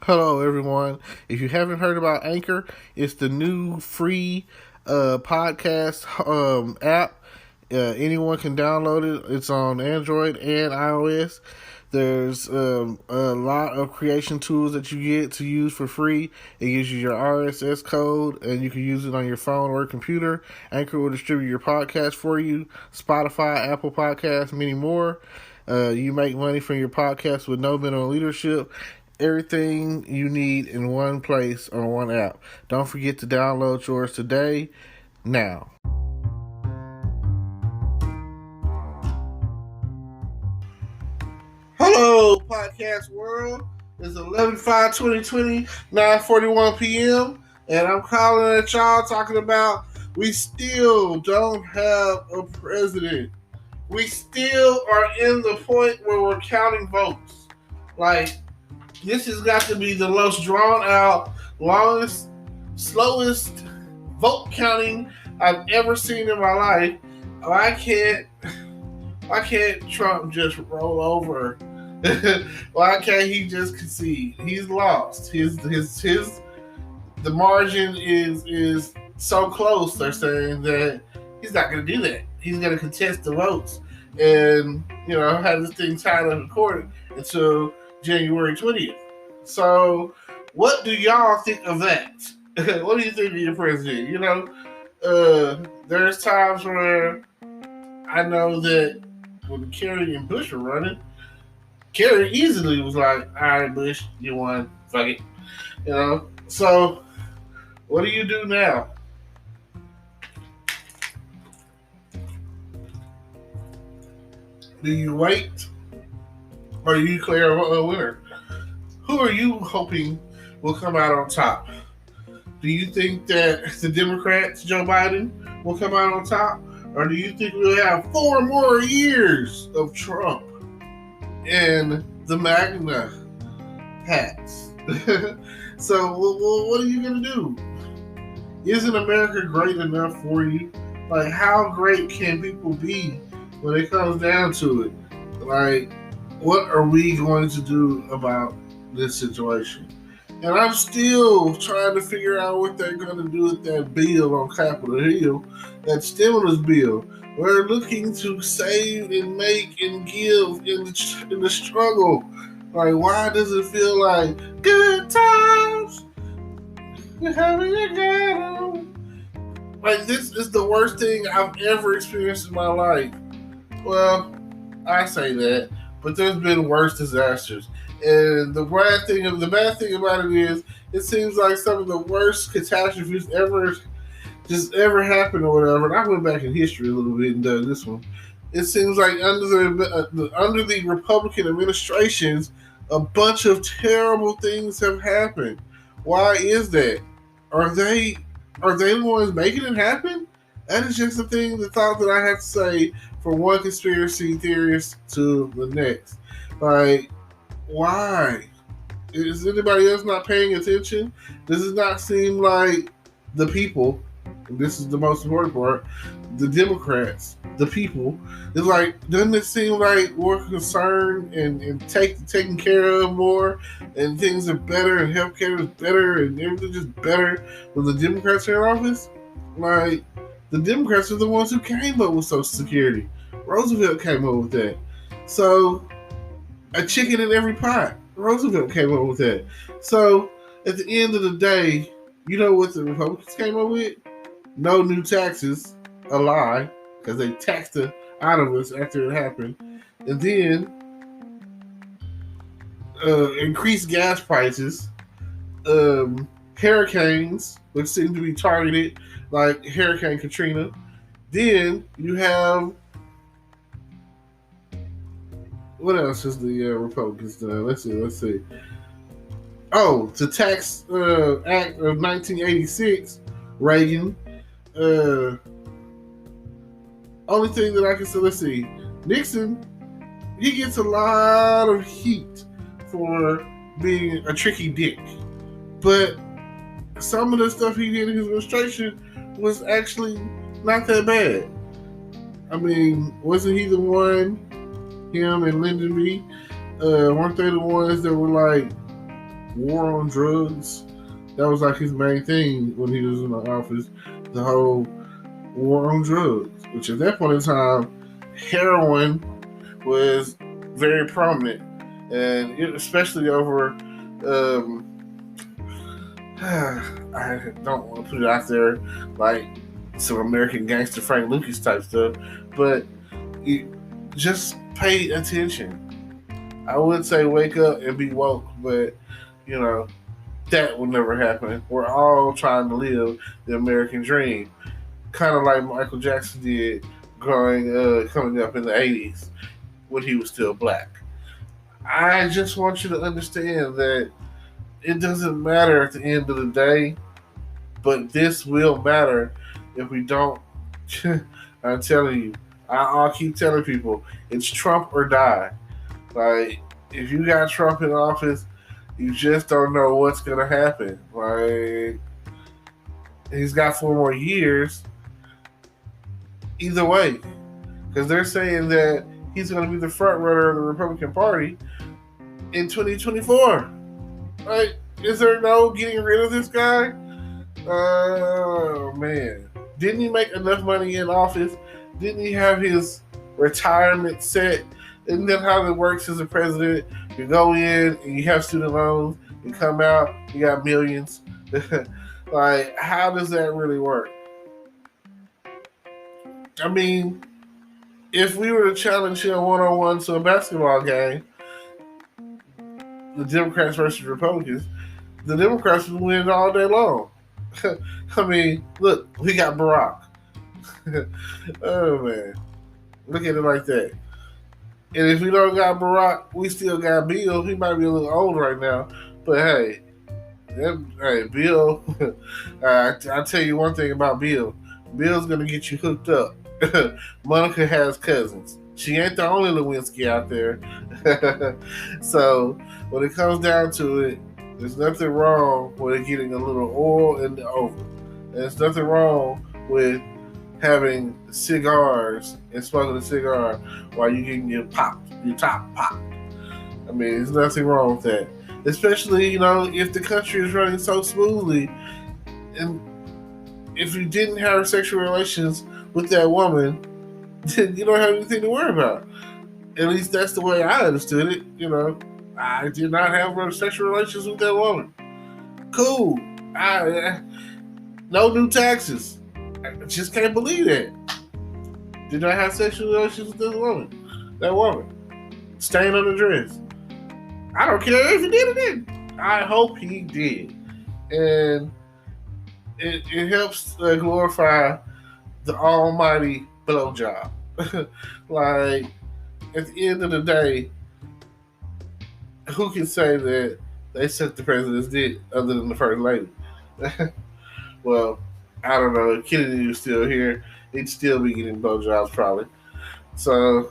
Hello, everyone. If you haven't heard about Anchor, it's the new free podcast app. Anyone can download it. It's on Android and iOS. There's a lot of creation tools that you get to use for free. It gives you your RSS code, and you can use it on your phone or computer. Anchor will distribute your podcast for you. Spotify, Apple Podcasts, many more. You make money from your podcast with no minimum leadership. Everything you need in one place on one app. Don't forget to download yours today, now. Hello, podcast world. It's 11/5/2020, 9:41 p.m., and I'm calling at y'all talking about we still don't have a president. We still are in the point where we're counting votes. This has got to be the most drawn out, longest, slowest vote counting I've ever seen in my life. Why can't Trump just roll over? Why can't he just concede? He's lost. The margin is so close, they're saying, that he's not going to do that. He's going to contest the votes and, have this thing tied up in court until January 20th. So, what do y'all think of that? What do you think of your president? There's times where I know that when Kerry and Bush were running, Kerry easily was like, all right, Bush, you won. Fuck it. So, what do you do now? Do you wait? Or do you declare a winner? Who are you hoping will come out on top? Do you think that the Democrats, Joe Biden, will come out on top? Or do you think we'll have 4 more years of Trump and the Magna hats? So, what are you going to do? Isn't America great enough for you? How great can people be when it comes down to it? What are we going to do about this situation? And I'm still trying to figure out what they're going to do with that bill on Capitol Hill, that stimulus bill. We're looking to save and make and give in the struggle. Why does it feel like good times? You're having a good time. This is the worst thing I've ever experienced in my life. Well, I say that, but there's been worse disasters. And the bad thing about it is, it seems like some of the worst catastrophes ever happened or whatever. And I went back in history a little bit and done this one. It seems like under the Republican administrations, a bunch of terrible things have happened. Why is that? Are they the ones making it happen? That is just the thought that I have to say from one conspiracy theorist to the next. Why? Is anybody else not paying attention? Does it not seem like the people, and this is the most important part, the Democrats, the people, doesn't it seem like we're concerned and taken care of more, and things are better, and healthcare is better, and everything's just better when the Democrats are in office? The Democrats are the ones who came up with Social Security. Roosevelt came up with that. So, a chicken in every pot. Roosevelt came up with that. So, at the end of the day, you know what the Republicans came up with? No new taxes. A lie. Because they taxed it out of us after it happened. And then, increased gas prices. Hurricanes, which seem to be targeted, like Hurricane Katrina. Then, you have... What else has the Republicans done? Let's see. Oh, the Tax Act of 1986, Reagan. Only thing that I can say, let's see. Nixon, he gets a lot of heat for being a tricky dick. But some of the stuff he did in his administration was actually not that bad. Wasn't he the one, him and Lyndon B, weren't they the ones that were war on drugs. That was like his main thing when he was in the office. The whole war on drugs, which at that point in time, heroin was very prominent, and especially over. I don't want to put it out there like some American gangster Frank Lucas type stuff, but just pay attention. I would say wake up and be woke, but you know that will never happen. We're all trying to live the American dream, kind of like Michael Jackson did coming up in the '80s when he was still black. I just want you to understand that it doesn't matter at the end of the day, but this will matter if we don't. I'm telling you, I'll keep telling people it's Trump or die. Like, if you got Trump in office, you just don't know what's gonna happen. Like, he's got 4 more years. Either way, because they're saying that he's gonna be the front runner of the Republican Party in 2024. Like, is there no getting rid of this guy? Oh man, didn't he make enough money in office? Didn't he have his retirement set? Isn't that how it works as a president? You go in and you have student loans, you come out, you got millions. Like, how does that really work? I mean, if we were to challenge him one-on-one to a basketball game, the Democrats versus Republicans, the Democrats would win all day long. I mean, look, we got Barack. Oh man, look at it like that. And if we don't got Barack, we still got Bill. He might be a little old right now, but hey, Bill. I'll tell you one thing about Bill. Bill's gonna get you hooked up. Monica has cousins. She ain't the only Lewinsky out there. So when it comes down to it, there's nothing wrong with getting a little oil in the oven. There's nothing wrong with having cigars and smoking a cigar while you're getting your top popped. I mean, there's nothing wrong with that. Especially, if the country is running so smoothly, and if you didn't have sexual relations with that woman, then you don't have anything to worry about. At least that's the way I understood it. I did not have sexual relations with that woman. Cool. No new taxes. I just can't believe that. Did not have sexual relations with this woman. That woman. Stain on the dress. I don't care if he did or didn't. I hope he did. And it helps glorify the almighty blowjob. Like, at the end of the day, who can say that they sucked the president's dick other than the first lady? Well, I don't know. If Kennedy was still here, he'd still be getting blowjobs probably. So,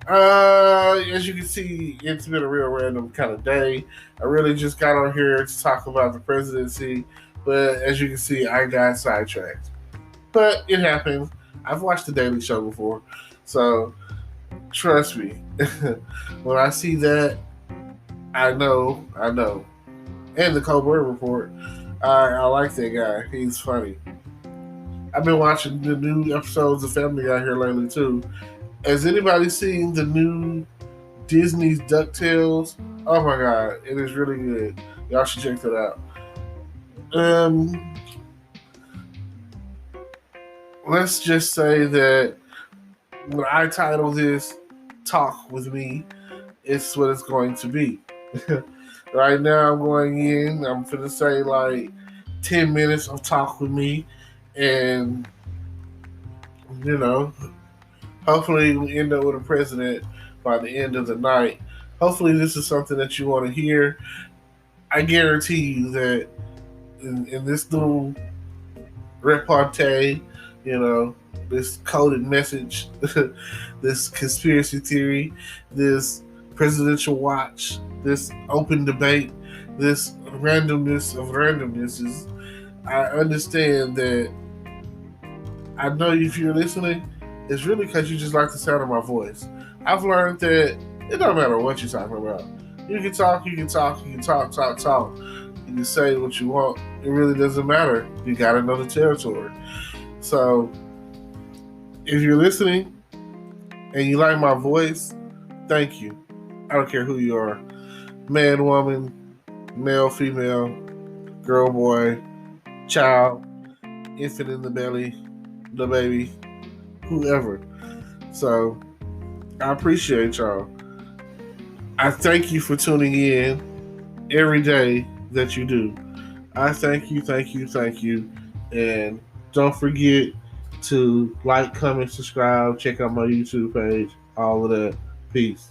as you can see, it's been a real random kind of day. I really just got on here to talk about the presidency, but as you can see, I got sidetracked. But it happens. I've watched The Daily Show before, so trust me. When I see that, I know. And the Colbert Report, I like that guy. He's funny. I've been watching the new episodes of Family Guy here lately too. Has anybody seen the new Disney's DuckTales? Oh my god, it is really good. Y'all should check that out. Let's just say that when I title this Talk With Me, it's what it's going to be. Right now I'm going in, I'm finna say like 10 minutes of Talk With Me, and hopefully we end up with a president by the end of the night. Hopefully this is something that you want to hear. I guarantee you that in this little repartee, this coded message, this conspiracy theory, this presidential watch, this open debate, this randomness of randomnesses, I understand that. I know if you're listening, it's really because you just like the sound of my voice. I've learned that it don't matter what you're talking about. You can talk, you can talk, you can talk. You can say what you want. It really doesn't matter. You gotta know the territory. So, if you're listening and you like my voice, thank you. I don't care who you are. Man, woman, male, female, girl, boy, child, infant in the belly, the baby, whoever. So, I appreciate y'all. I thank you for tuning in every day that you do. I thank you. And don't forget to like, comment, subscribe, check out my YouTube page, all of that. Peace.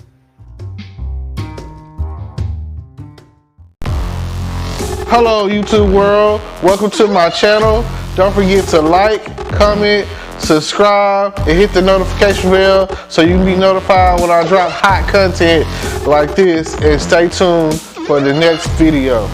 Hello, YouTube world. Welcome to my channel. Don't forget to like, comment, subscribe, and hit the notification bell so you can be notified when I drop hot content like this. And stay tuned for the next video.